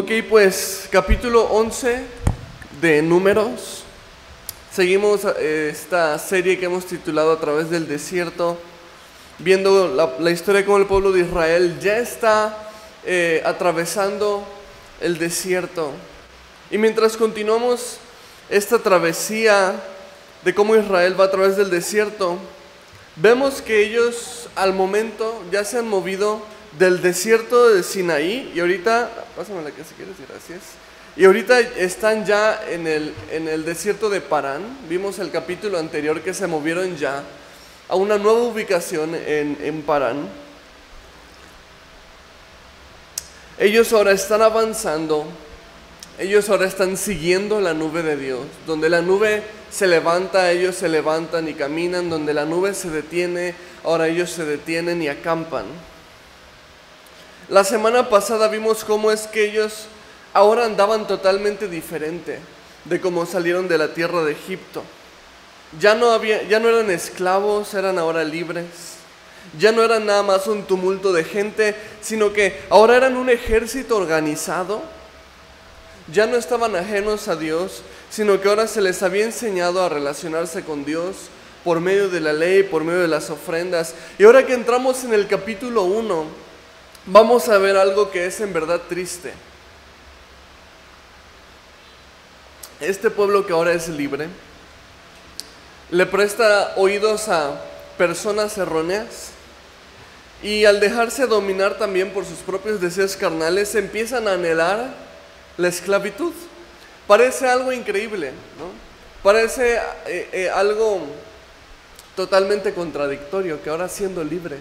Ok, pues capítulo 11 de Números. Seguimos esta serie que hemos titulado A través del desierto, viendo la historia de cómo el pueblo de Israel ya está atravesando el desierto. Y mientras continuamos esta travesía de cómo Israel va a través del desierto, vemos que ellos al momento ya se han movido del desierto de Sinaí y ahorita, pásame la que si quieres, gracias. Y ahorita están ya en el desierto de Parán. Vimos el capítulo anterior que se movieron ya a una nueva ubicación en Parán. Ellos ahora están avanzando, ellos ahora están siguiendo la nube de Dios. Donde la nube se levanta, ellos se levantan y caminan. Donde la nube se detiene, ahora ellos se detienen y acampan. La semana pasada vimos cómo es que ellos ahora andaban totalmente diferente de cómo salieron de la tierra de Egipto. Ya no eran esclavos, eran ahora libres. Ya no eran nada más un tumulto de gente, sino que ahora eran un ejército organizado. Ya no estaban ajenos a Dios, sino que ahora se les había enseñado a relacionarse con Dios por medio de la ley, por medio de las ofrendas. Y ahora que entramos en el capítulo 1, vamos a ver algo que es en verdad triste. Este pueblo que ahora es libre, le presta oídos a personas erróneas y al dejarse dominar también por sus propios deseos carnales, empiezan a anhelar la esclavitud. Parece algo increíble, ¿no? Parece algo totalmente contradictorio, que ahora siendo libres,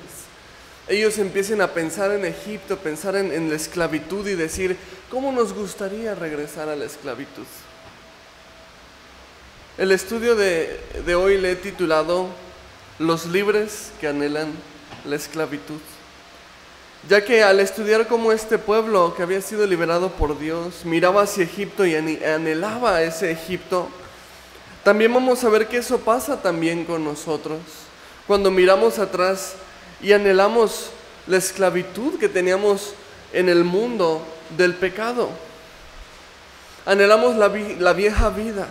ellos empiecen a pensar en Egipto, pensar en la esclavitud y decir, ¿cómo nos gustaría regresar a la esclavitud? El estudio de hoy le he titulado Los libres que anhelan la esclavitud, ya que al estudiar cómo este pueblo que había sido liberado por Dios miraba hacia Egipto y anhelaba ese Egipto, también vamos a ver que eso pasa también con nosotros. Cuando miramos atrás y anhelamos la esclavitud que teníamos en el mundo del pecado, anhelamos la vieja vida,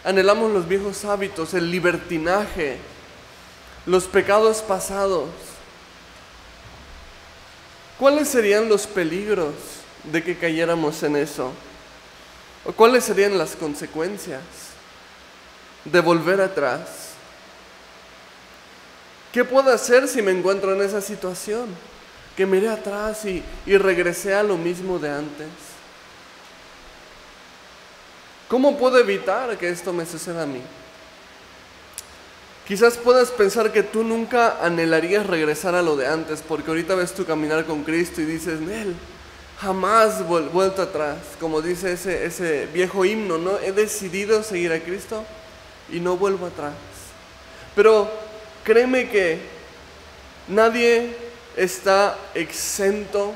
anhelamos los viejos hábitos, el libertinaje, los pecados pasados. ¿Cuáles serían los peligros de que cayéramos en eso? ¿O cuáles serían las consecuencias de volver atrás? ¿Qué puedo hacer si me encuentro en esa situación? Que miré atrás y regresé a lo mismo de antes. ¿Cómo puedo evitar que esto me suceda a mí? Quizás puedas pensar que tú nunca anhelarías regresar a lo de antes, porque ahorita ves tu caminar con Cristo y dices, Nel, jamás vuelto atrás. Como dice ese viejo himno, ¿no? He decidido seguir a Cristo y no vuelvo atrás. Pero créeme que nadie está exento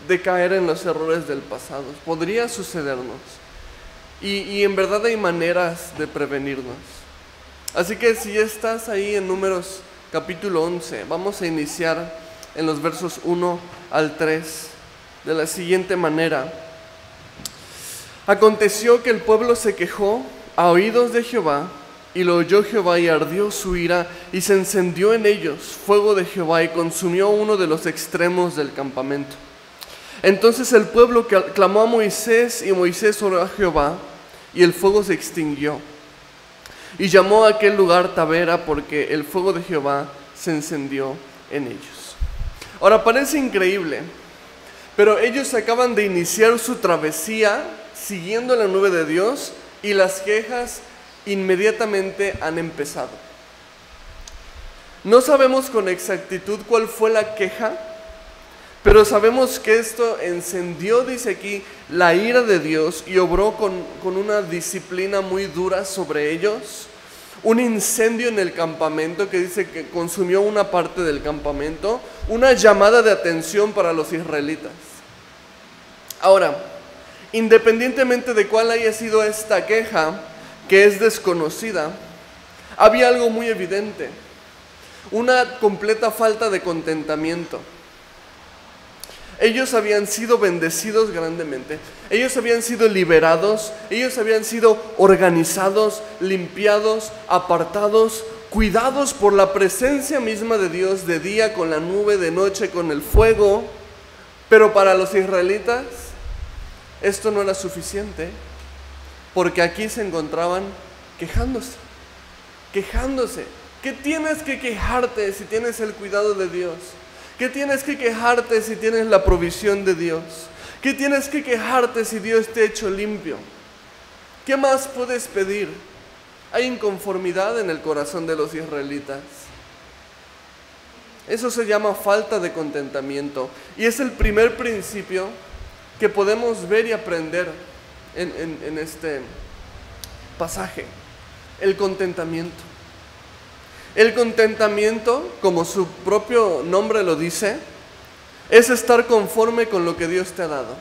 de caer en los errores del pasado. Podría sucedernos. Y en verdad hay maneras de prevenirnos. Así que si ya estás ahí en Números capítulo 11, vamos a iniciar en los versos 1 al 3 de la siguiente manera. Aconteció que el pueblo se quejó a oídos de Jehová, y lo oyó Jehová y ardió su ira, y se encendió en ellos fuego de Jehová y consumió uno de los extremos del campamento. Entonces el pueblo clamó a Moisés, y Moisés oró a Jehová, y el fuego se extinguió. Y llamó a aquel lugar Tabera, porque el fuego de Jehová se encendió en ellos. Ahora parece increíble, pero ellos acaban de iniciar su travesía siguiendo la nube de Dios, y las quejas inmediatamente han empezado. No sabemos con exactitud cuál fue la queja, pero sabemos que esto encendió, dice aquí, la ira de Dios y obró con una disciplina muy dura sobre ellos. Un incendio en el campamento que dice que consumió una parte del campamento, una llamada de atención para los israelitas. Ahora, independientemente de cuál haya sido esta queja, que es desconocida, había algo muy evidente: una completa falta de contentamiento. Ellos habían sido bendecidos grandemente. Ellos habían sido liberados. Ellos habían sido organizados, limpiados, apartados, cuidados por la presencia misma de Dios, de día con la nube, de noche con el fuego. Pero para los israelitas esto no era suficiente, porque aquí se encontraban quejándose. ¿Qué tienes que quejarte si tienes el cuidado de Dios? ¿Qué tienes que quejarte si tienes la provisión de Dios? ¿Qué tienes que quejarte si Dios te ha hecho limpio? ¿Qué más puedes pedir? Hay inconformidad en el corazón de los israelitas. Eso se llama falta de contentamiento. Y es el primer principio que podemos ver y aprender en este pasaje. El contentamiento. El contentamiento, como su propio nombre lo dice, es estar conforme con lo que Dios te ha dado.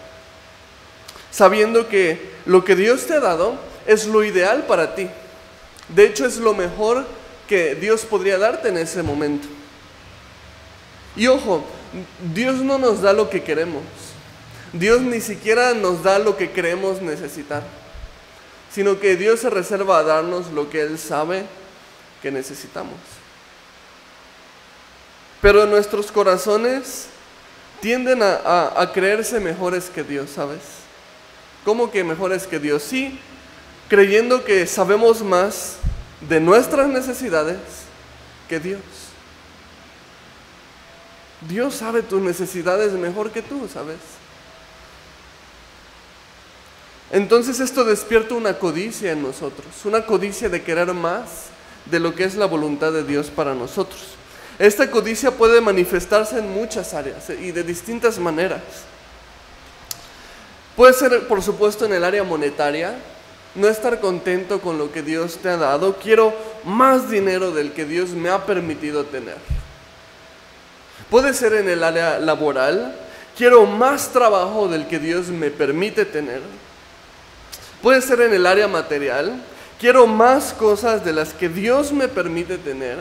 Sabiendo que lo que Dios te ha dado es lo ideal para ti. De hecho, es lo mejor que Dios podría darte en ese momento. Y ojo, Dios no nos da lo que queremos. Dios ni siquiera nos da lo que creemos necesitar, sino que Dios se reserva a darnos lo que Él sabe que necesitamos. Pero nuestros corazones tienden a creerse mejores que Dios, ¿sabes? ¿Cómo que mejores que Dios? Sí, creyendo que sabemos más de nuestras necesidades que Dios. Dios sabe tus necesidades mejor que tú, ¿sabes? Entonces esto despierta una codicia en nosotros, una codicia de querer más de lo que es la voluntad de Dios para nosotros. Esta codicia puede manifestarse en muchas áreas y de distintas maneras. Puede ser, por supuesto, en el área monetaria, no estar contento con lo que Dios te ha dado. Quiero más dinero del que Dios me ha permitido tener. Puede ser en el área laboral, quiero más trabajo del que Dios me permite tener. Puede ser en el área material, quiero más cosas de las que Dios me permite tener.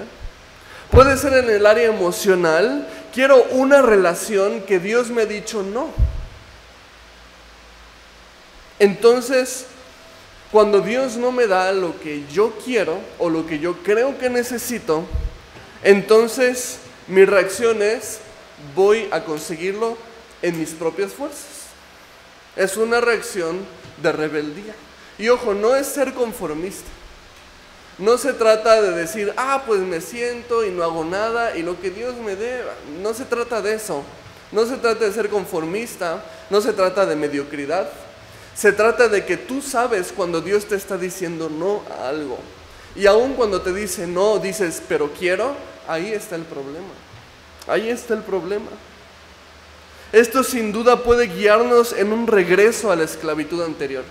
Puede ser en el área emocional, quiero una relación que Dios me ha dicho no. Entonces, cuando Dios no me da lo que yo quiero o lo que yo creo que necesito, entonces mi reacción es, voy a conseguirlo en mis propias fuerzas. Es una reacción de rebeldía. Y ojo, no es ser conformista. No se trata de decir, pues me siento y no hago nada y lo que Dios me dé. No se trata de eso. No se trata de ser conformista. No se trata de mediocridad. Se trata de que tú sabes cuando Dios te está diciendo no a algo. Y aun cuando te dice no, dices, pero quiero, ahí está el problema. Ahí está el problema. Esto sin duda puede guiarnos en un regreso a la esclavitud anterior.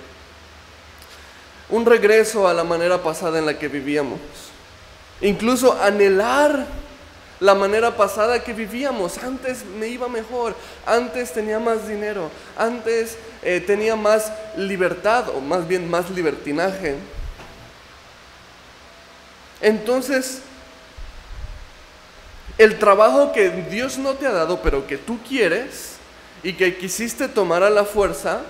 Un regreso a la manera pasada en la que vivíamos. Incluso anhelar la manera pasada que vivíamos. Antes me iba mejor, antes tenía más dinero, antes tenía más libertad, o más bien más libertinaje. Entonces, el trabajo que Dios no te ha dado, pero que tú quieres y que quisiste tomar a la fuerza,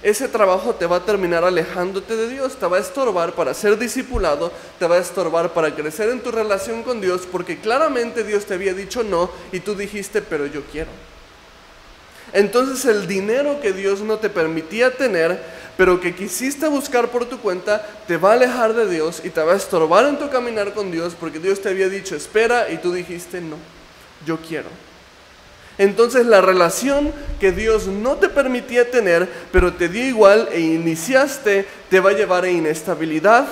ese trabajo te va a terminar alejándote de Dios, te va a estorbar para ser discipulado, te va a estorbar para crecer en tu relación con Dios, porque claramente Dios te había dicho no y tú dijiste, pero yo quiero. Entonces el dinero que Dios no te permitía tener, pero que quisiste buscar por tu cuenta, te va a alejar de Dios y te va a estorbar en tu caminar con Dios, porque Dios te había dicho espera y tú dijiste no, yo quiero. Entonces la relación que Dios no te permitía tener, pero te dio igual e iniciaste, te va a llevar a inestabilidad,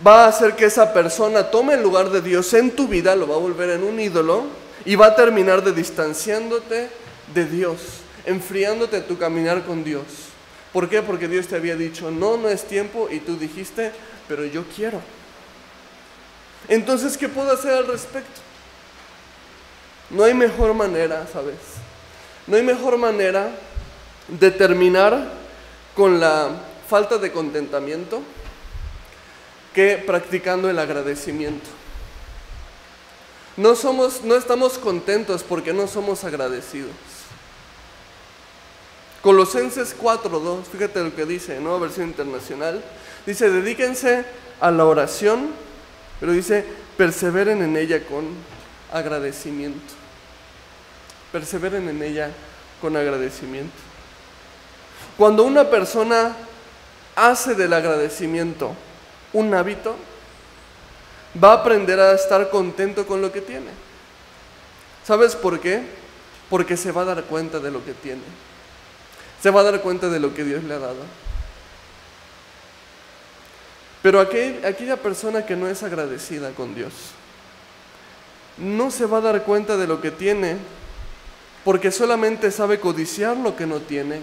va a hacer que esa persona tome el lugar de Dios en tu vida, lo va a volver en un ídolo y va a terminar de distanciándote de Dios, enfriándote en tu caminar con Dios. ¿Por qué? Porque Dios te había dicho no, no es tiempo y tú dijiste, pero yo quiero. Entonces, ¿qué puedo hacer al respecto? No hay mejor manera, ¿sabes? No hay mejor manera de terminar con la falta de contentamiento que practicando el agradecimiento. No estamos contentos porque no somos agradecidos. Colosenses 4:2, fíjate lo que dice, Nueva Versión Internacional. Dice, dedíquense a la oración, pero dice, perseveren en ella con agradecimiento. Perseveren en ella con agradecimiento. Cuando una persona hace del agradecimiento un hábito, va a aprender a estar contento con lo que tiene. ¿Sabes por qué? Porque se va a dar cuenta de lo que tiene. Se va a dar cuenta de lo que Dios le ha dado. Pero aquella persona que no es agradecida con Dios, no se va a dar cuenta de lo que tiene, porque solamente sabe codiciar lo que no tiene,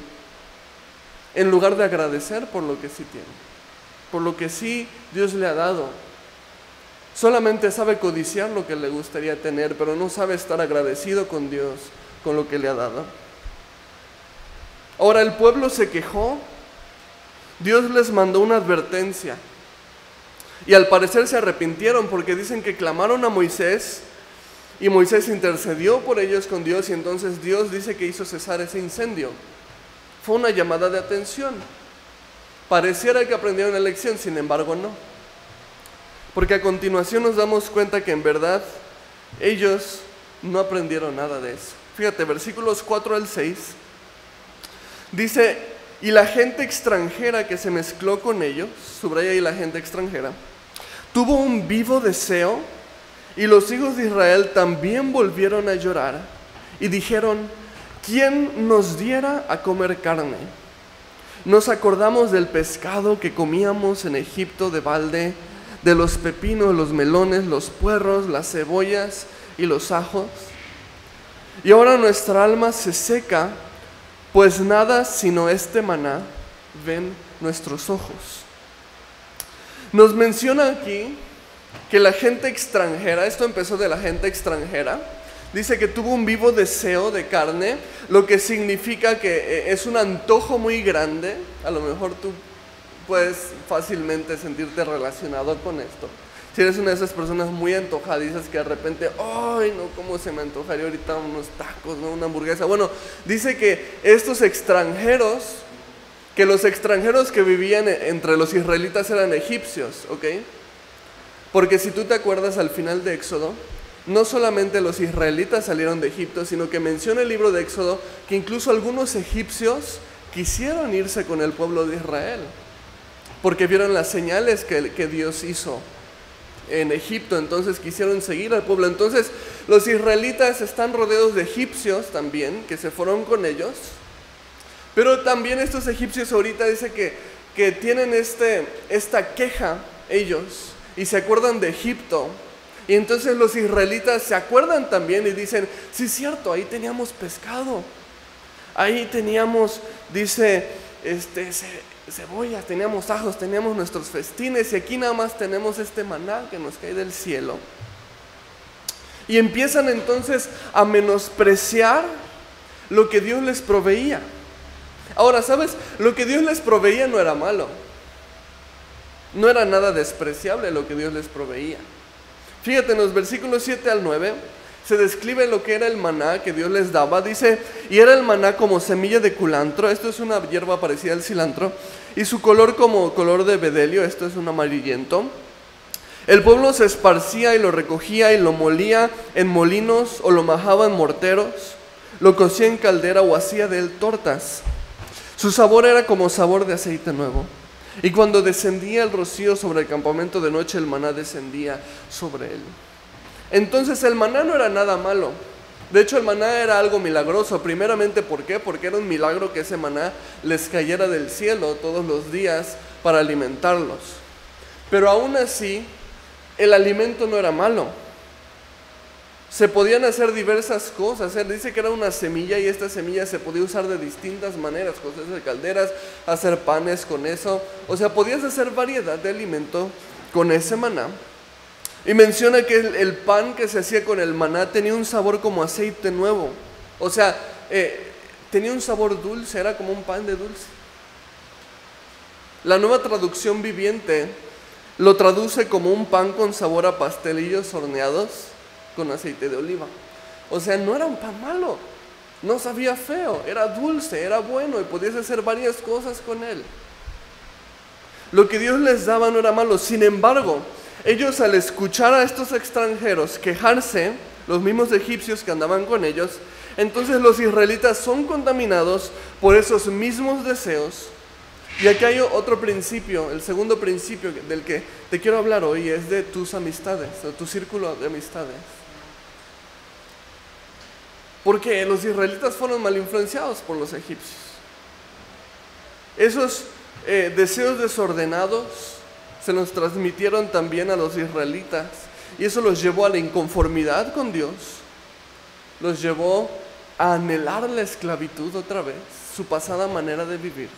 en lugar de agradecer por lo que sí tiene, por lo que sí Dios le ha dado. Solamente sabe codiciar lo que le gustaría tener, pero no sabe estar agradecido con Dios, con lo que le ha dado. Ahora el pueblo se quejó, Dios les mandó una advertencia, y al parecer se arrepintieron porque dicen que clamaron a Moisés, y Moisés intercedió por ellos con Dios, y entonces Dios dice que hizo cesar ese incendio. Fue una llamada de atención. Pareciera que aprendieron la lección, sin embargo no. Porque a continuación nos damos cuenta que en verdad ellos no aprendieron nada de eso. Fíjate, versículos 4 al 6. Dice, y la gente extranjera que se mezcló con ellos, subraya ahí la gente extranjera, tuvo un vivo deseo, y los hijos de Israel también volvieron a llorar y dijeron, ¿quién nos diera a comer carne? Nos acordamos del pescado que comíamos en Egipto de balde, de los pepinos, los melones, los puerros, las cebollas y los ajos. Y ahora nuestra alma se seca, pues nada sino este maná ven nuestros ojos. Nos menciona aquí que la gente extranjera, esto empezó de la gente extranjera, dice que tuvo un vivo deseo de carne, lo que significa que es un antojo muy grande. A lo mejor tú puedes fácilmente sentirte relacionado con esto. Si eres una de esas personas muy antojadizas que de repente, ¡ay, no! ¿Cómo se me antojaría ahorita unos tacos, ¿no? Una hamburguesa? Bueno, dice que estos extranjeros, que los extranjeros que vivían entre los israelitas eran egipcios, ¿ok? Porque si tú te acuerdas al final de Éxodo, no solamente los israelitas salieron de Egipto, sino que menciona el libro de Éxodo que incluso algunos egipcios quisieron irse con el pueblo de Israel, porque vieron las señales que Dios hizo en Egipto, entonces quisieron seguir al pueblo. Entonces los israelitas están rodeados de egipcios también, que se fueron con ellos, pero también estos egipcios ahorita dice que tienen esta queja ellos, y se acuerdan de Egipto. Y entonces los israelitas se acuerdan también y dicen, sí es cierto, ahí teníamos pescado, ahí teníamos, dice, cebollas, teníamos ajos, teníamos nuestros festines, y aquí nada más tenemos este maná que nos cae del cielo. Y empiezan entonces a menospreciar lo que Dios les proveía. Ahora, ¿sabes? Lo que Dios les proveía no era malo, no era nada despreciable lo que Dios les proveía. Fíjate, en los versículos 7 al 9 se describe lo que era el maná que Dios les daba. Dice, y era el maná como semilla de culantro, esto es una hierba parecida al cilantro, y su color como color de bedelio, esto es un amarillento. El pueblo se esparcía y lo recogía y lo molía en molinos o lo majaba en morteros, lo cocía en caldera o hacía de él tortas. Su sabor era como sabor de aceite nuevo. Y cuando descendía el rocío sobre el campamento de noche, el maná descendía sobre él. Entonces el maná no era nada malo. De hecho, el maná era algo milagroso. Primeramente, ¿por qué? Porque era un milagro que ese maná les cayera del cielo todos los días para alimentarlos. Pero aún así, el alimento no era malo. Se podían hacer diversas cosas. Él dice que era una semilla, y esta semilla se podía usar de distintas maneras, hacer calderas, hacer panes con eso. O sea, podías hacer variedad de alimento con ese maná. Y menciona que el pan que se hacía con el maná tenía un sabor como aceite nuevo. O sea, tenía un sabor dulce, era como un pan de dulce. La Nueva Traducción Viviente lo traduce como un pan con sabor a pastelillos horneados con aceite de oliva. O sea, no era un pan malo, No sabía feo, era dulce, era bueno y podías hacer varias cosas con él. Lo que Dios les daba no era malo. Sin embargo, ellos al escuchar a estos extranjeros quejarse, los mismos egipcios que andaban con ellos, entonces los israelitas son contaminados por esos mismos deseos. Y aquí hay otro principio, el segundo principio del que te quiero hablar hoy, es de tus amistades, de tu círculo de amistades. Porque los israelitas fueron mal influenciados por los egipcios. Esos deseos desordenados se los transmitieron también a los israelitas. Y eso los llevó a la inconformidad con Dios. Los llevó a anhelar la esclavitud otra vez, su pasada manera de vivir.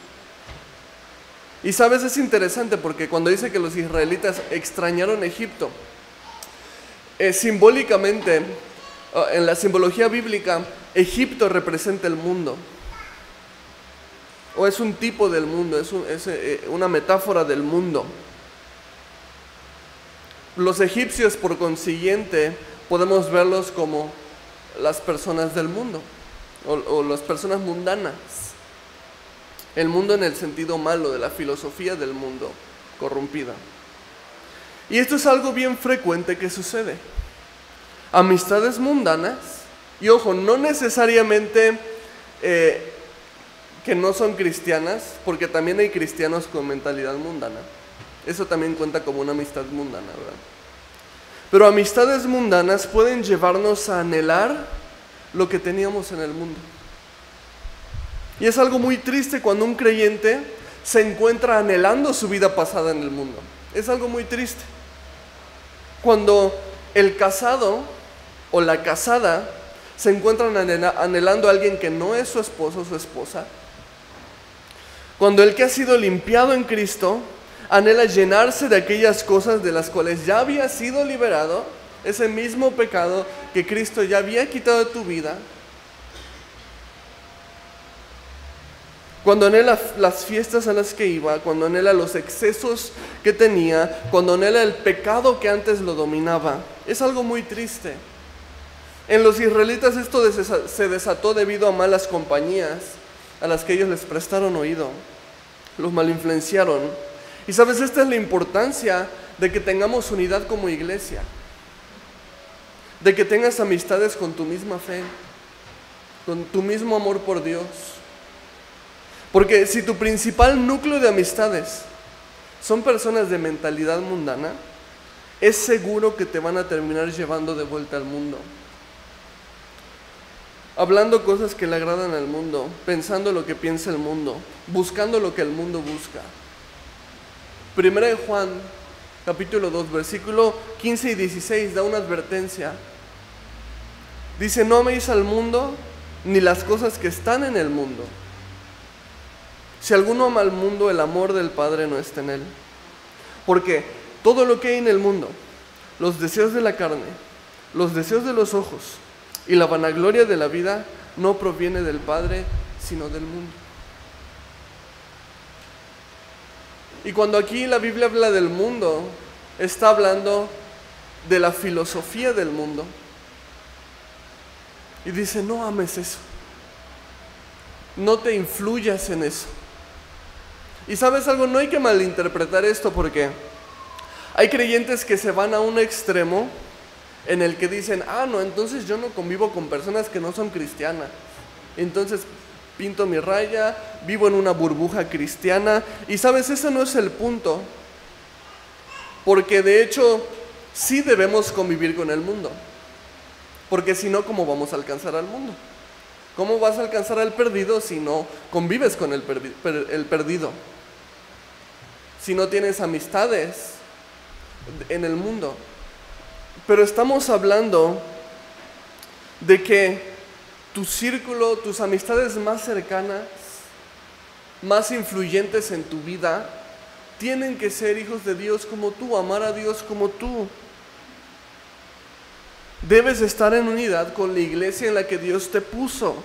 Y sabes, es interesante porque cuando dice que los israelitas extrañaron Egipto, simbólicamente, en la simbología bíblica, Egipto representa el mundo. O es un tipo del mundo, es una metáfora del mundo. Los egipcios, por consiguiente, podemos verlos como las personas del mundo, o las personas mundanas. El mundo en el sentido malo de la filosofía del mundo corrompida. Y esto es algo bien frecuente que sucede. Amistades mundanas, y ojo, no necesariamente que no son cristianas, porque también hay cristianos con mentalidad mundana. Eso también cuenta como una amistad mundana, ¿verdad? Pero amistades mundanas pueden llevarnos a anhelar lo que teníamos en el mundo. Y es algo muy triste cuando un creyente se encuentra anhelando su vida pasada en el mundo. Es algo muy triste. Cuando el casado o la casada se encuentran anhelando a alguien que no es su esposo o su esposa. Cuando el que ha sido limpiado en Cristo anhela llenarse de aquellas cosas de las cuales ya había sido liberado, ese mismo pecado que Cristo ya había quitado de tu vida. Cuando anhela las fiestas a las que iba, cuando anhela los excesos que tenía, cuando anhela el pecado que antes lo dominaba. Es algo muy triste. En los israelitas esto se desató debido a malas compañías a las que ellos les prestaron oído. Los malinfluenciaron. Y sabes, esta es la importancia de que tengamos unidad como iglesia. De que tengas amistades con tu misma fe, con tu mismo amor por Dios. Porque si tu principal núcleo de amistades son personas de mentalidad mundana, es seguro que te van a terminar llevando de vuelta al mundo. Hablando cosas que le agradan al mundo, pensando lo que piensa el mundo, buscando lo que el mundo busca. Primera de Juan, capítulo 2, versículo 15 y 16, da una advertencia. Dice, no améis al mundo, ni las cosas que están en el mundo. Si alguno ama al mundo, el amor del Padre no está en él. Porque todo lo que hay en el mundo, los deseos de la carne, los deseos de los ojos y la vanagloria de la vida, no proviene del Padre, sino del mundo. Y cuando aquí la Biblia habla del mundo, está hablando de la filosofía del mundo. Y dice, no ames eso. No te influyas en eso. Y sabes algo, no hay que malinterpretar esto porque hay creyentes que se van a un extremo en el que dicen, no, entonces yo no convivo con personas que no son cristianas. Entonces pinto mi raya, vivo en una burbuja cristiana. Y sabes, ese no es el punto. Porque de hecho, sí debemos convivir con el mundo. Porque si no, ¿cómo vamos a alcanzar al mundo? ¿Cómo vas a alcanzar al perdido si no convives con el perdido? Si no tienes amistades en el mundo. Pero estamos hablando de que tu círculo, tus amistades más cercanas, más influyentes en tu vida, tienen que ser hijos de Dios como tú, amar a Dios como tú. Debes estar en unidad con la iglesia en la que Dios te puso.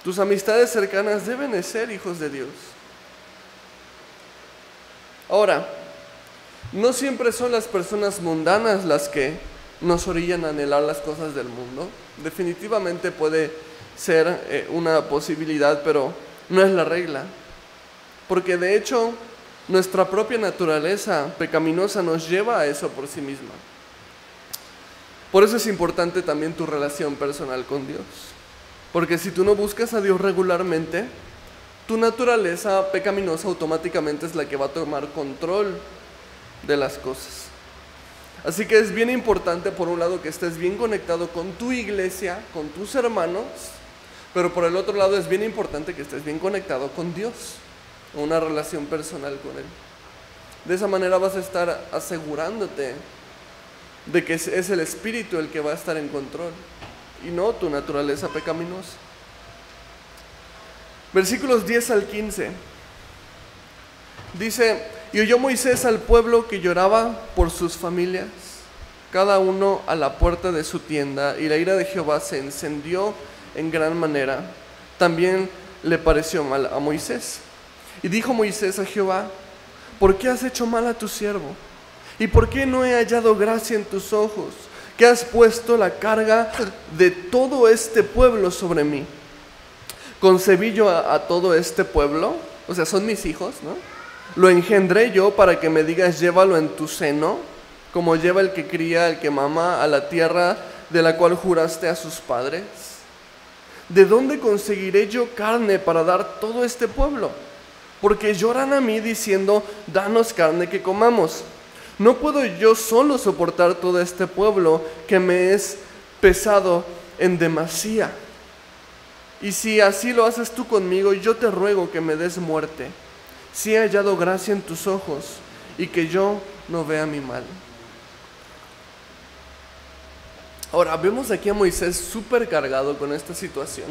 Tus amistades cercanas deben de ser hijos de Dios. Ahora, no siempre son las personas mundanas las que nos orillan a anhelar las cosas del mundo. Definitivamente puede ser una posibilidad, pero no es la regla. Porque de hecho, nuestra propia naturaleza pecaminosa nos lleva a eso por sí misma. Por eso es importante también tu relación personal con Dios. Porque si tú no buscas a Dios regularmente, tu naturaleza pecaminosa automáticamente es la que va a tomar control de las cosas. Así que es bien importante, por un lado, que estés bien conectado con tu iglesia, con tus hermanos, pero por el otro lado es bien importante que estés bien conectado con Dios, una relación personal con Él. De esa manera vas a estar asegurándote de que es el Espíritu el que va a estar en control y no tu naturaleza pecaminosa. Versículos 10 al 15. Dice: y oyó Moisés al pueblo que lloraba por sus familias, cada uno a la puerta de su tienda, y la ira de Jehová se encendió en gran manera. También le pareció mal a Moisés. Y dijo Moisés a Jehová: ¿por qué has hecho mal a tu siervo? ¿Y por qué no he hallado gracia en tus ojos, que has puesto la carga de todo este pueblo sobre mí? Concebí yo a todo este pueblo, o sea, son mis hijos, ¿no? Lo engendré yo para que me digas: llévalo en tu seno, como lleva el que cría, el que mama, a la tierra de la cual juraste a sus padres. ¿De dónde conseguiré yo carne para dar todo este pueblo? Porque lloran a mí diciendo: danos carne que comamos. No puedo yo solo soportar todo este pueblo, que me es pesado en demasía. Y si así lo haces tú conmigo, yo te ruego que me des muerte, si he hallado gracia en tus ojos, y que yo no vea mi mal. Ahora, vemos aquí a Moisés súper cargado con esta situación.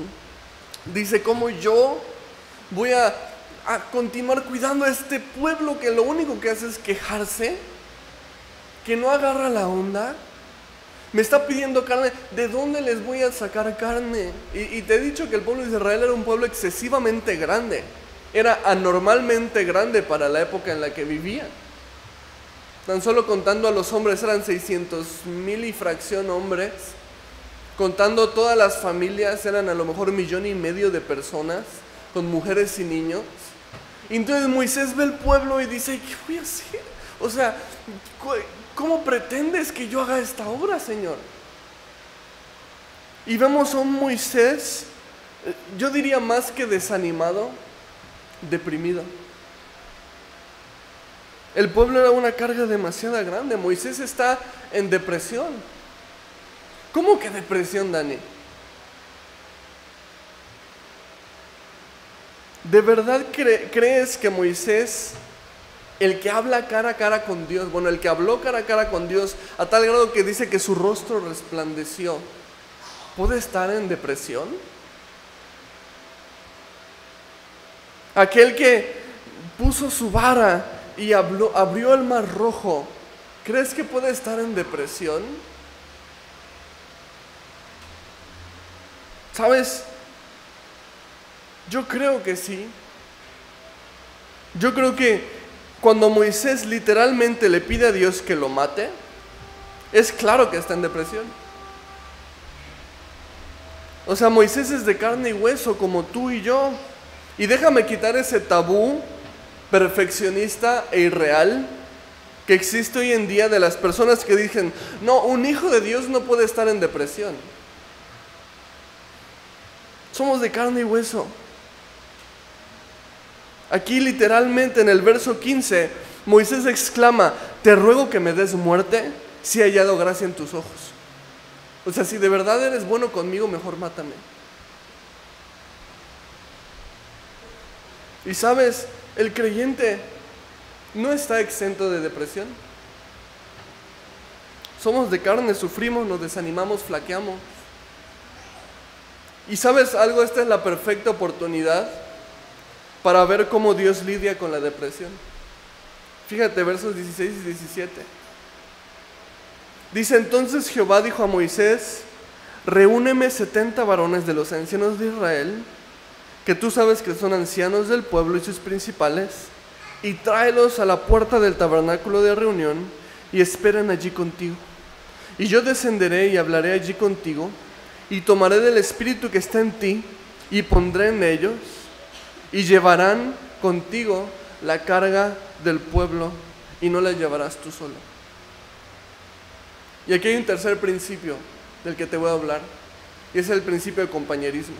Dice: ¿cómo yo voy a continuar cuidando a este pueblo que lo único que hace es quejarse, que no agarra la onda? Me está pidiendo carne. ¿De dónde les voy a sacar carne? Y te he dicho que el pueblo de Israel era un pueblo excesivamente grande. Era anormalmente grande para la época en la que vivían. Tan solo contando a los hombres eran 600,000 y fracción hombres. Contando todas las familias eran a lo mejor 1,5 millones de personas, con mujeres y niños. Y entonces Moisés ve el pueblo y dice: ¿qué voy a hacer? O sea, ¿cómo pretendes que yo haga esta obra, Señor? Y vemos a un Moisés, yo diría más que desanimado, deprimido. El pueblo era una carga demasiado grande. Moisés está en depresión. ¿Cómo que depresión, Dani? ¿De verdad crees que Moisés, el que habla cara a cara con Dios, bueno, el que habló cara a cara con Dios a tal grado que dice que su rostro resplandeció, puede estar en depresión? Aquel que puso su vara y abrió el mar rojo, ¿crees que puede estar en depresión? ¿Sabes? Yo creo que sí. Yo creo que cuando Moisés literalmente le pide a Dios que lo mate, es claro que está en depresión. O sea, Moisés es de carne y hueso como tú y yo. Y déjame quitar ese tabú perfeccionista e irreal que existe hoy en día de las personas que dicen: no, un hijo de Dios no puede estar en depresión. Somos de carne y hueso. Aquí literalmente en el verso 15, Moisés exclama: te ruego que me des muerte si he hallado gracia en tus ojos. O sea, si de verdad eres bueno conmigo, mejor mátame. Y sabes, el creyente no está exento de depresión. Somos de carne, sufrimos, nos desanimamos, flaqueamos. Y sabes algo, esta es la perfecta oportunidad para ver cómo Dios lidia con la depresión. Fíjate, versos 16 y 17. Dice: entonces Jehová dijo a Moisés: reúneme 70 varones de los ancianos de Israel, que tú sabes que son ancianos del pueblo y sus principales, y tráelos a la puerta del tabernáculo de reunión, y esperen allí contigo. Y yo descenderé y hablaré allí contigo, y tomaré del espíritu que está en ti, y pondré en ellos, y llevarán contigo la carga del pueblo, y no la llevarás tú solo. Y aquí hay un tercer principio del que te voy a hablar, y es el principio de compañerismo.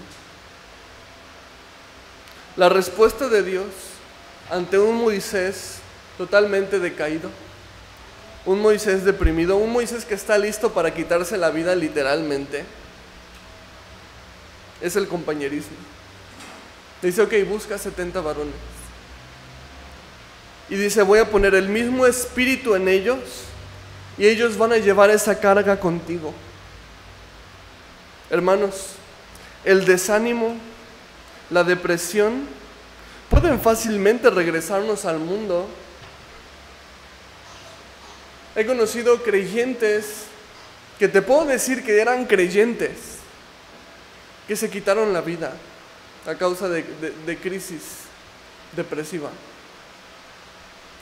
La respuesta de Dios ante un Moisés totalmente decaído, un Moisés deprimido, un Moisés que está listo para quitarse la vida literalmente, es el compañerismo. Dice, ok, busca 70 varones. Y dice, voy a poner el mismo espíritu en ellos y ellos van a llevar esa carga contigo. Hermanos, el desánimo, la depresión, pueden fácilmente regresarnos al mundo. He conocido creyentes que te puedo decir que eran creyentes, que se quitaron la vida a causa de crisis depresiva,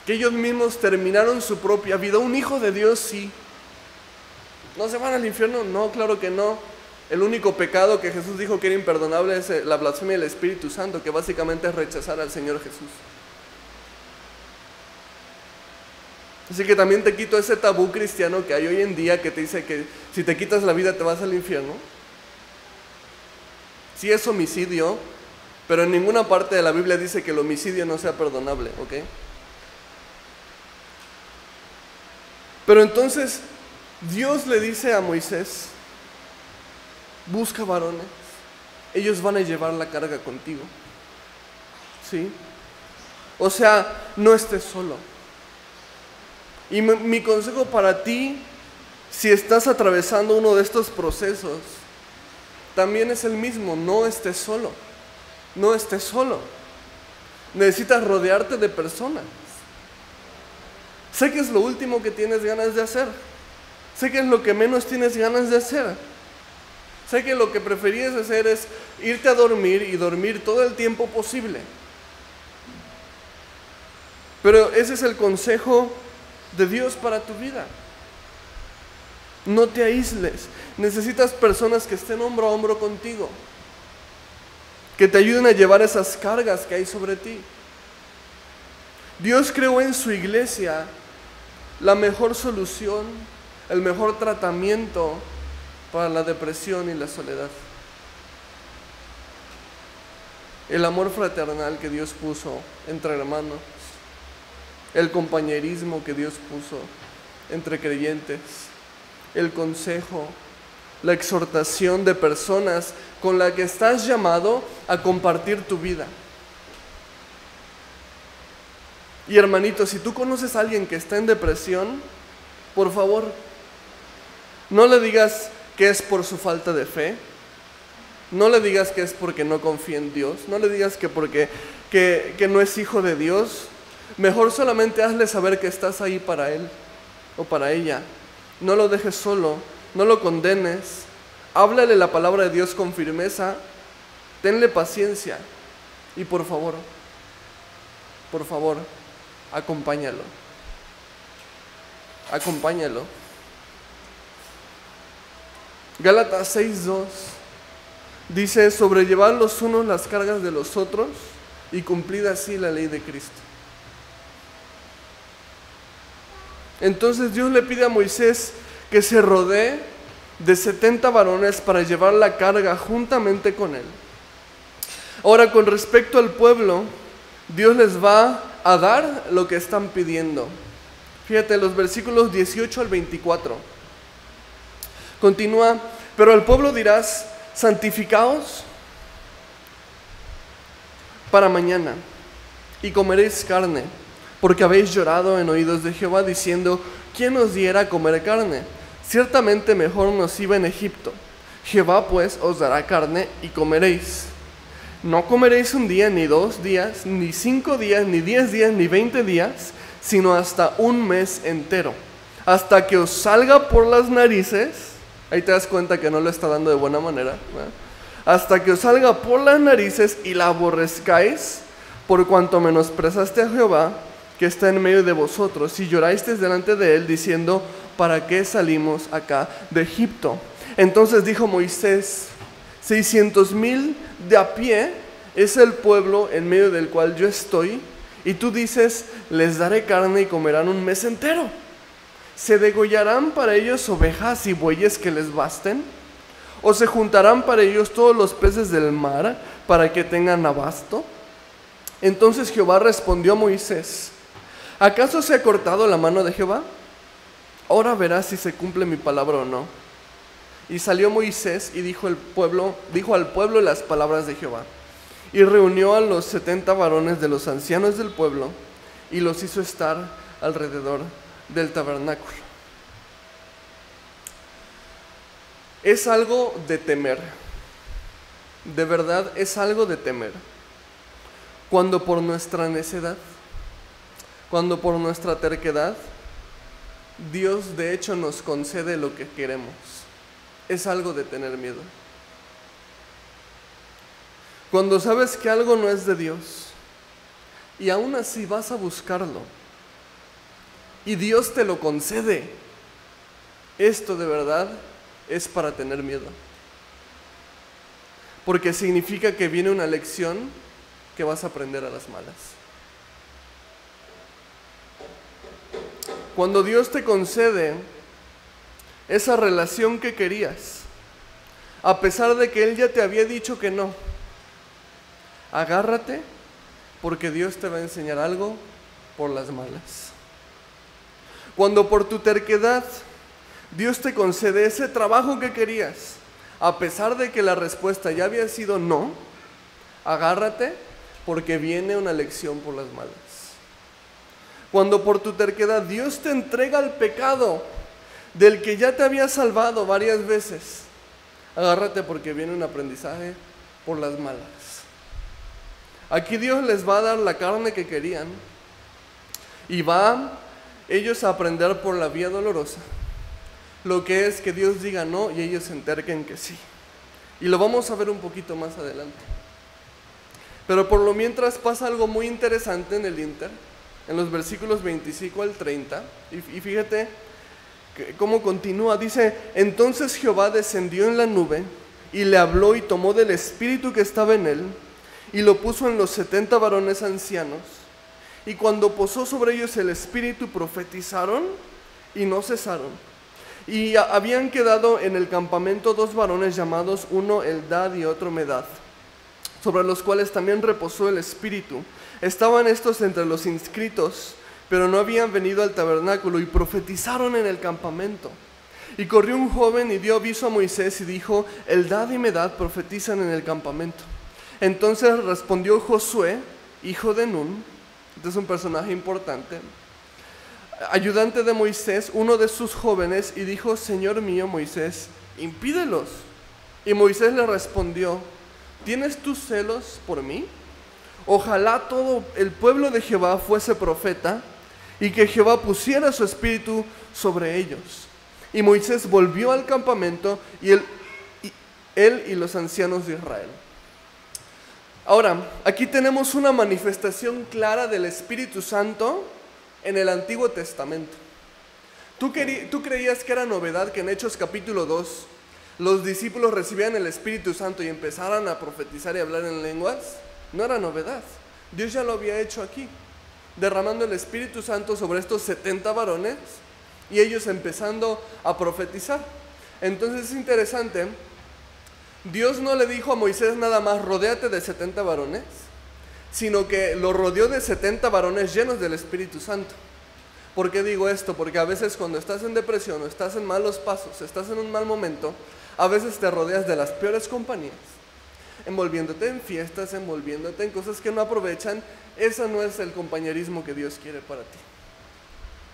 que ellos mismos terminaron su propia vida. Un hijo de Dios, sí. ¿No se van al infierno? No, claro que no. El único pecado que Jesús dijo que era imperdonable es la blasfemia del Espíritu Santo, que básicamente es rechazar al Señor Jesús. Así que también te quito ese tabú cristiano que hay hoy en día que te dice que si te quitas la vida te vas al infierno. Sí es homicidio, pero en ninguna parte de la Biblia dice que el homicidio no sea perdonable, ¿ok? Pero entonces Dios le dice a Moisés, busca varones, ellos van a llevar la carga contigo, ¿sí? O sea, no estés solo. Y mi consejo para ti, si estás atravesando uno de estos procesos, también es el mismo: no estés solo, no estés solo. Necesitas rodearte de personas. Sé que es lo último que tienes ganas de hacer, sé que es lo que menos tienes ganas de hacer, sé que lo que preferías hacer es irte a dormir y dormir todo el tiempo posible. Pero ese es el consejo de Dios para tu vida. No te aísles. Necesitas personas que estén hombro a hombro contigo, que te ayuden a llevar esas cargas que hay sobre ti. Dios creó en su iglesia la mejor solución, el mejor tratamiento para la depresión y la soledad. El amor fraternal que Dios puso entre hermanos, el compañerismo que Dios puso entre creyentes, el consejo, la exhortación de personas con las que estás llamado a compartir tu vida. Y hermanito, si tú conoces a alguien que está en depresión, por favor, no le digas que es por su falta de fe, no le digas que es porque no confía en Dios, no le digas que no es hijo de Dios. Mejor solamente hazle saber que estás ahí para él o para ella. No lo dejes solo, no lo condenes, háblale la palabra de Dios con firmeza, tenle paciencia y por favor, acompáñalo. Acompáñalo. Gálatas 6:2 dice: sobrellevad los unos las cargas de los otros y cumplid así la ley de Cristo. Entonces Dios le pide a Moisés que se rodee de 70 varones para llevar la carga juntamente con él. Ahora, con respecto al pueblo, Dios les va a dar lo que están pidiendo. Fíjate, los versículos 18 al 24. Continúa: pero al pueblo dirás: santificaos para mañana, y comeréis carne, porque habéis llorado en oídos de Jehová, diciendo: ¿quién nos diera a comer carne? Ciertamente mejor nos iba en Egipto. Jehová pues os dará carne y comeréis. No comeréis un día, ni 2 días, ni 5 días, ni 10 días, ni 20 días, sino hasta un mes entero, hasta que os salga por las narices. Ahí te das cuenta que no lo está dando de buena manera, ¿verdad? Hasta que os salga por las narices y la aborrezcáis, por cuanto menospreciaste a Jehová, que está en medio de vosotros, y llorasteis delante de él, diciendo: ¿para qué salimos acá de Egipto? Entonces dijo Moisés, 600,000 de a pie es el pueblo en medio del cual yo estoy, y tú dices, les daré carne y comerán un mes entero. ¿Se degollarán para ellos ovejas y bueyes que les basten? ¿O se juntarán para ellos todos los peces del mar para que tengan abasto? Entonces Jehová respondió a Moisés, ¿acaso se ha cortado la mano de Jehová? Ahora verás si se cumple mi palabra o no. Y salió Moisés y dijo al pueblo las palabras de Jehová. Y reunió a los 70 varones de los ancianos del pueblo y los hizo estar alrededor del tabernáculo. Es algo de temer. De verdad es algo de temer. Cuando por nuestra necedad, cuando por nuestra terquedad, Dios de hecho nos concede lo que queremos. Es algo de tener miedo. Cuando sabes que algo no es de Dios y aún así vas a buscarlo y Dios te lo concede, esto de verdad es para tener miedo. Porque significa que viene una lección que vas a aprender a las malas. Cuando Dios te concede esa relación que querías, a pesar de que Él ya te había dicho que no, agárrate, porque Dios te va a enseñar algo por las malas. Cuando por tu terquedad Dios te concede ese trabajo que querías, a pesar de que la respuesta ya había sido no, agárrate, porque viene una lección por las malas. Cuando por tu terquedad Dios te entrega el pecado del que ya te había salvado varias veces, agárrate, porque viene un aprendizaje por las malas. Aquí Dios les va a dar la carne que querían y va ellos a aprender por la vía dolorosa lo que es que Dios diga no y ellos se enterquen que sí. Y lo vamos a ver un poquito más adelante. Pero por lo mientras pasa algo muy interesante en el inter, en los versículos 25 al 30, y fíjate cómo continúa. Dice, entonces Jehová descendió en la nube y le habló y tomó del espíritu que estaba en él y lo puso en los 70 varones ancianos. Y cuando posó sobre ellos el espíritu, profetizaron y no cesaron. Y habían quedado en el campamento 2 varones llamados, uno Eldad y otro Medad, sobre los cuales también reposó el espíritu. Estaban estos entre los inscritos, pero no habían venido al tabernáculo, y profetizaron en el campamento. Y corrió un joven y dio aviso a Moisés y dijo, Eldad y Medad profetizan en el campamento. Entonces respondió Josué, hijo de Nun, este es un personaje importante, ayudante de Moisés, uno de sus jóvenes, y dijo, Señor mío Moisés, impídelos. Y Moisés le respondió, ¿tienes tus celos por mí? Ojalá todo el pueblo de Jehová fuese profeta, y que Jehová pusiera su espíritu sobre ellos. Y Moisés volvió al campamento, y él y los ancianos de Israel. Ahora, aquí tenemos una manifestación clara del Espíritu Santo en el Antiguo Testamento. ¿Tú creías que era novedad que en Hechos capítulo 2 los discípulos recibían el Espíritu Santo y empezaran a profetizar y hablar en lenguas? No era novedad. Dios ya lo había hecho aquí, derramando el Espíritu Santo sobre estos 70 varones y ellos empezando a profetizar. Entonces es interesante. Dios no le dijo a Moisés nada más, rodéate de 70 varones, sino que lo rodeó de 70 varones llenos del Espíritu Santo. ¿Por qué digo esto? Porque a veces cuando estás en depresión o estás en malos pasos, estás en un mal momento, a veces te rodeas de las peores compañías, envolviéndote en fiestas, envolviéndote en cosas que no aprovechan. Ese no es el compañerismo que Dios quiere para ti.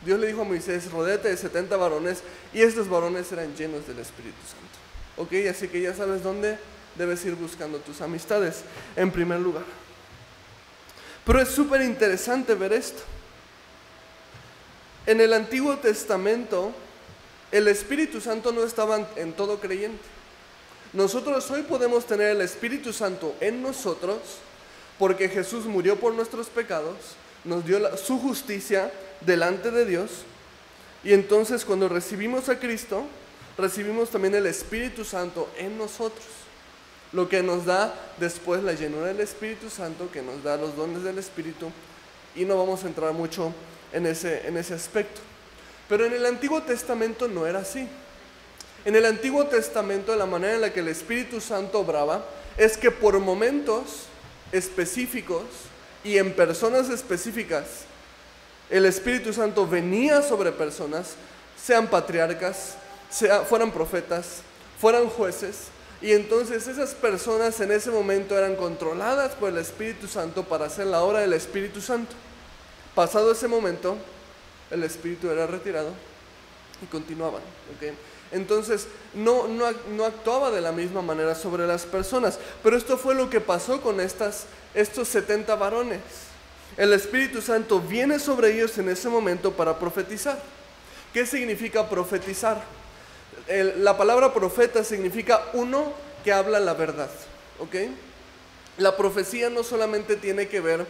Dios le dijo a Moisés, rodéate de 70 varones, y estos varones eran llenos del Espíritu Santo. Ok, así que ya sabes dónde debes ir buscando tus amistades, en primer lugar. Pero es súper interesante ver esto. En el Antiguo Testamento, el Espíritu Santo no estaba en todo creyente. Nosotros hoy podemos tener el Espíritu Santo en nosotros, porque Jesús murió por nuestros pecados, nos dio su justicia delante de Dios, Y entonces cuando recibimos a Cristo, recibimos también el Espíritu Santo en nosotros, lo que nos da después la llenura del Espíritu Santo, que nos da los dones del Espíritu, y no vamos a entrar mucho en ese aspecto. Pero en el Antiguo Testamento no era así. En el Antiguo Testamento la manera en la que el Espíritu Santo obraba es que por momentos específicos y en personas específicas, el Espíritu Santo venía sobre personas, sean patriarcas, fueran profetas, fueran jueces, y entonces esas personas en ese momento eran controladas por el Espíritu Santo para hacer la obra del Espíritu Santo. Pasado ese momento, el Espíritu era retirado y continuaban, ¿ok? Entonces no actuaba de la misma manera sobre las personas, pero esto fue lo que pasó con estos 70 varones. El Espíritu Santo viene sobre ellos en ese momento para profetizar. ¿Qué significa profetizar? La palabra profeta significa uno que habla la verdad, ¿ok? La profecía no solamente tiene que ver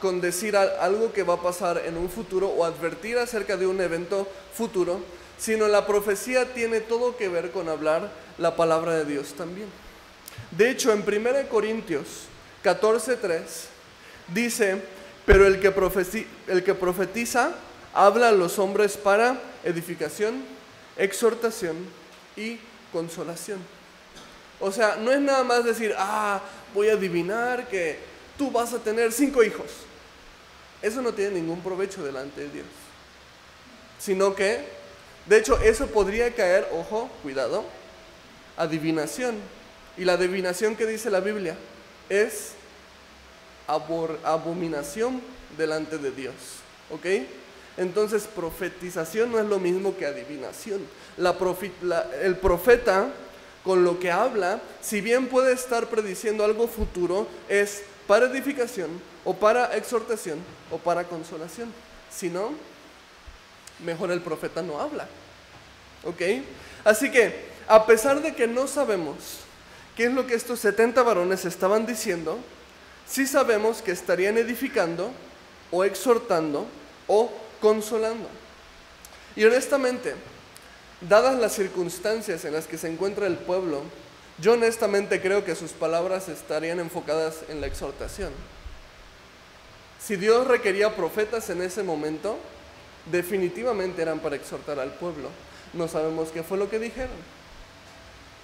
con decir algo que va a pasar en un futuro o advertir acerca de un evento futuro, sino la profecía tiene todo que ver con hablar la palabra de Dios también. De hecho, en 1 Corintios 14:3 dice: pero el que profetiza habla a los hombres para edificación, exhortación y consolación. O sea, no es nada más decir, voy a adivinar que tú vas a tener 5 hijos. Eso no tiene ningún provecho delante de Dios. Sino que, de hecho, eso podría caer, ojo, cuidado, adivinación. Y la adivinación que dice la Biblia es abominación delante de Dios, ¿ok? Entonces profetización no es lo mismo que adivinación. El profeta con lo que habla, si bien puede estar prediciendo algo futuro, es para edificación o para exhortación o para consolación. Si no, mejor el profeta no habla, ¿ok? Así que a pesar de que no sabemos qué es lo que estos 70 varones estaban diciendo, sí sabemos que estarían edificando o exhortando o consolando. Y honestamente, dadas las circunstancias en las que se encuentra el pueblo, yo honestamente creo que sus palabras estarían enfocadas en la exhortación. Si Dios requería profetas en ese momento, definitivamente eran para exhortar al pueblo. No sabemos qué fue lo que dijeron,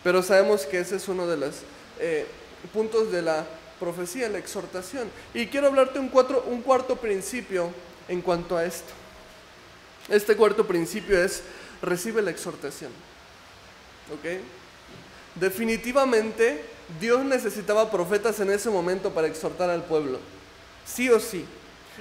pero sabemos que ese es uno de los puntos de la profecía, la exhortación. Y quiero hablarte un cuarto principio en cuanto a esto. Este cuarto principio es: recibe la exhortación, ¿ok? Definitivamente Dios necesitaba profetas en ese momento para exhortar al pueblo, sí o sí.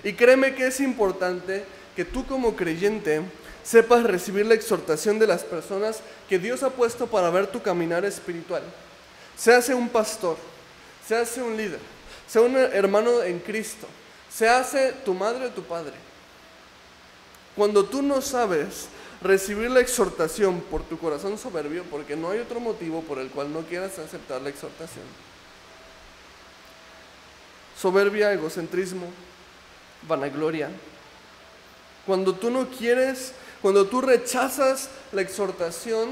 Y créeme que es importante que tú como creyente sepas recibir la exhortación de las personas que Dios ha puesto para ver tu caminar espiritual. Se hace un pastor, se hace un líder, sea un hermano en Cristo, se hace tu madre o tu padre. Cuando tú no sabes recibir la exhortación por tu corazón soberbio, porque no hay otro motivo por el cual no quieras aceptar la exhortación. Soberbia, egocentrismo, vanagloria. Cuando tú no quieres, cuando tú rechazas la exhortación,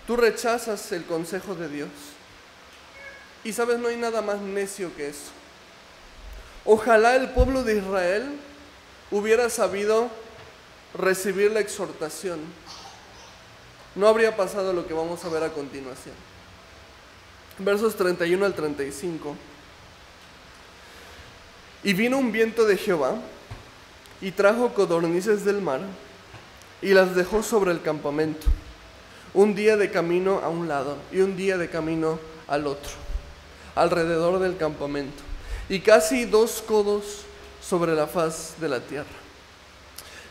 tú rechazas el consejo de Dios. Y sabes, no hay nada más necio que eso. Ojalá el pueblo de Israel hubiera sabido recibir la exhortación. No habría pasado lo que vamos a ver a continuación. Versos 31 al 35. Y vino un viento de Jehová y trajo codornices del mar y las dejó sobre el campamento, un día de camino a un lado y un día de camino al otro, alrededor del campamento, y casi 2 codos sobre la faz de la tierra.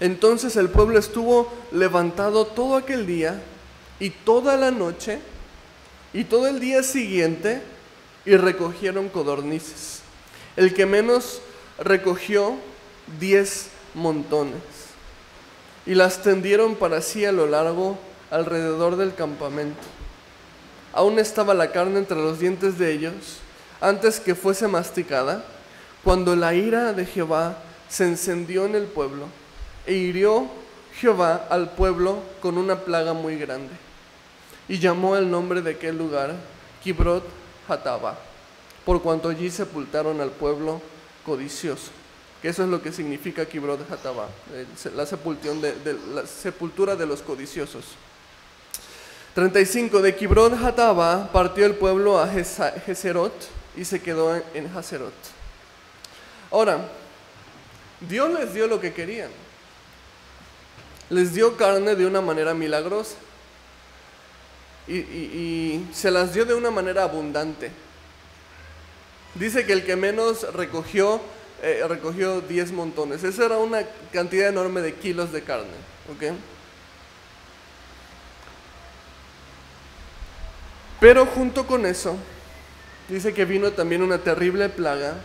Entonces el pueblo estuvo levantado todo aquel día y toda la noche y todo el día siguiente, y recogieron codornices. El que menos recogió 10 montones, y las tendieron para sí a lo largo alrededor del campamento. Aún estaba la carne entre los dientes de ellos, antes que fuese masticada, cuando la ira de Jehová se encendió en el pueblo, e hirió Jehová al pueblo con una plaga muy grande, y llamó el nombre de aquel lugar Kibrot Hatava, por cuanto allí sepultaron al pueblo codicioso. Que eso es lo que significa Kibrot Hatava, la sepultura de los codiciosos. 35. De Kibrot Hatava partió el pueblo a Geserot y se quedó en Haserot. Ahora, Dios les dio lo que querían. Les dio carne de una manera milagrosa y se las dio de una manera abundante. Dice que el que menos recogió 10 montones. Esa era una cantidad enorme de kilos de carne, ¿ok? Pero junto con eso, dice que vino también una terrible plaga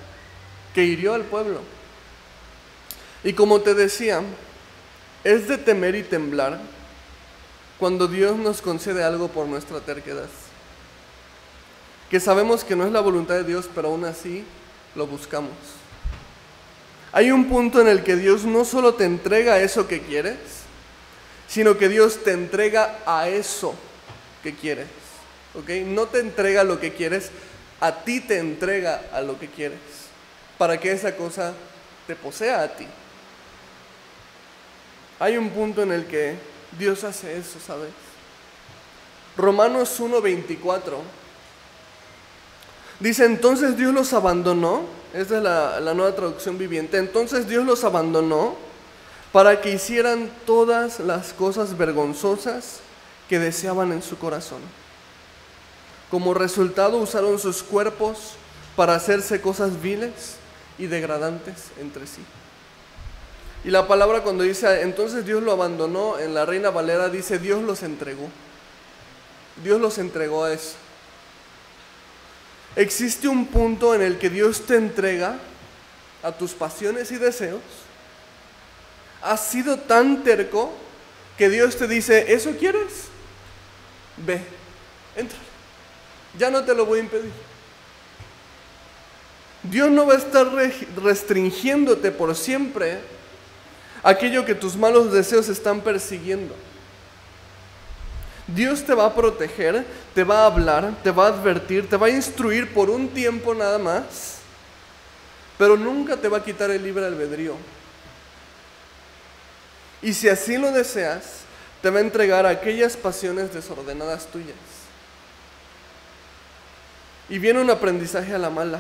que hirió al pueblo. Y como te decía, es de temer y temblar cuando Dios nos concede algo por nuestra terquedad. Que sabemos que no es la voluntad de Dios, pero aún así lo buscamos. Hay un punto en el que Dios no solo te entrega eso que quieres, sino que Dios te entrega a eso que quieres. ¿Ok? No te entrega lo que quieres, a ti te entrega a lo que quieres, para que esa cosa te posea a ti. Hay un punto en el que Dios hace eso, ¿sabes? Romanos 1:24 dice: entonces Dios los abandonó. Esta es la Nueva Traducción Viviente. Entonces Dios los abandonó para que hicieran todas las cosas vergonzosas que deseaban en su corazón. Como resultado usaron sus cuerpos para hacerse cosas viles y degradantes entre sí. Y la palabra cuando dice entonces Dios lo abandonó, en la Reina Valera dice Dios los entregó. Dios los entregó a eso. Existe un punto en el que Dios te entrega a tus pasiones y deseos. Has sido tan terco que Dios te dice, ¿eso quieres? Ve, entra. Ya no te lo voy a impedir. Dios no va a estar restringiéndote por siempre aquello que tus malos deseos están persiguiendo. Dios te va a proteger, te va a hablar, te va a advertir, te va a instruir por un tiempo nada más, pero nunca te va a quitar el libre albedrío. Y si así lo deseas, te va a entregar aquellas pasiones desordenadas tuyas. Y viene un aprendizaje a la mala.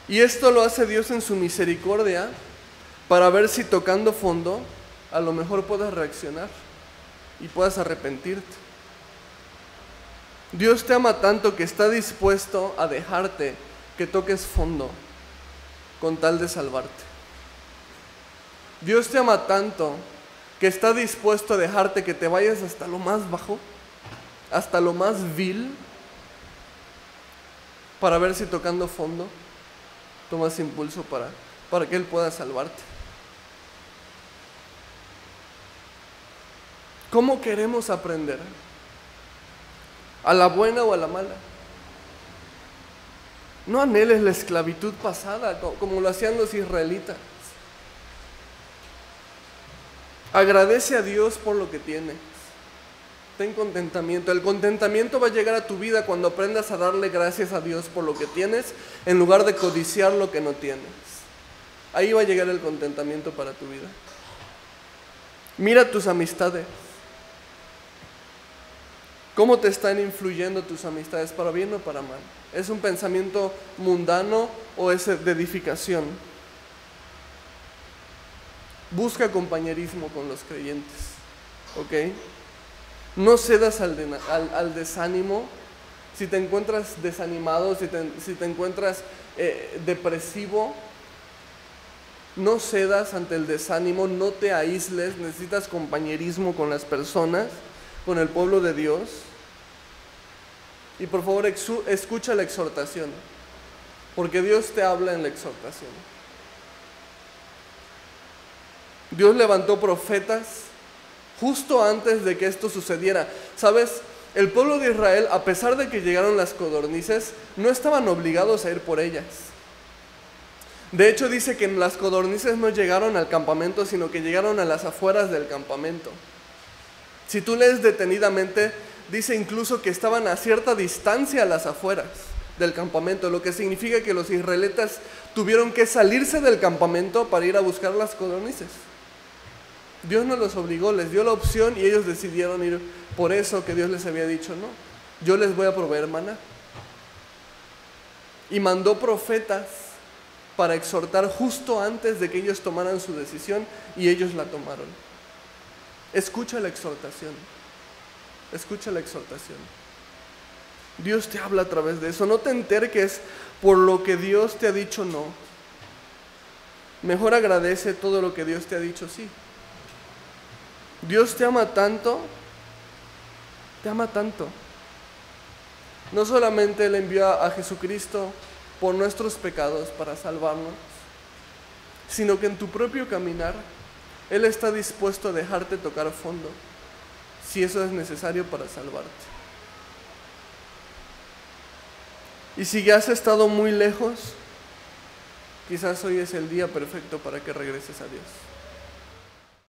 Y esto lo hace Dios en su misericordia para ver si tocando fondo a lo mejor puedas reaccionar y puedas arrepentirte. Dios te ama tanto que está dispuesto a dejarte que toques fondo con tal de salvarte. Dios te ama tanto que está dispuesto a dejarte que te vayas hasta lo más bajo, hasta lo más vil, para ver si tocando fondo tomas impulso para que Él pueda salvarte. ¿Cómo queremos aprender? ¿A la buena o a la mala? No anheles la esclavitud pasada como lo hacían los israelitas. Agradece a Dios por lo que tienes. Ten contentamiento. El contentamiento va a llegar a tu vida cuando aprendas a darle gracias a Dios por lo que tienes en lugar de codiciar lo que no tienes. Ahí va a llegar el contentamiento para tu vida. Mira tus amistades. ¿Cómo te están influyendo tus amistades, para bien o para mal? ¿Es un pensamiento mundano o es de edificación? Busca compañerismo con los creyentes, ¿ok? No cedas al desánimo. Si te encuentras desanimado, si te encuentras depresivo, no cedas ante el desánimo, no te aísles. Necesitas compañerismo con las personas, con el pueblo de Dios. Y por favor escucha la exhortación, porque Dios te habla en la exhortación. Dios levantó profetas justo antes de que esto sucediera. ¿Sabes? El pueblo de Israel, a pesar de que llegaron las codornices, no estaban obligados a ir por ellas. De hecho dice que las codornices no llegaron al campamento, sino que llegaron a las afueras del campamento. Si tú lees detenidamente, dice incluso que estaban a cierta distancia a las afueras del campamento, lo que significa que los israelitas tuvieron que salirse del campamento para ir a buscar las codornices. Dios no los obligó, les dio la opción y ellos decidieron ir. Por eso que Dios les había dicho, no, yo les voy a proveer maná. Y mandó profetas para exhortar justo antes de que ellos tomaran su decisión, y ellos la tomaron. Escucha la exhortación. Escucha la exhortación. Dios te habla a través de eso. No te enterques por lo que Dios te ha dicho no. Mejor agradece todo lo que Dios te ha dicho sí. Dios te ama tanto. Te ama tanto. No solamente Él envió a Jesucristo por nuestros pecados para salvarnos, sino que en tu propio caminar Él está dispuesto a dejarte tocar fondo, si eso es necesario para salvarte. Y si ya has estado muy lejos, quizás hoy es el día perfecto para que regreses a Dios.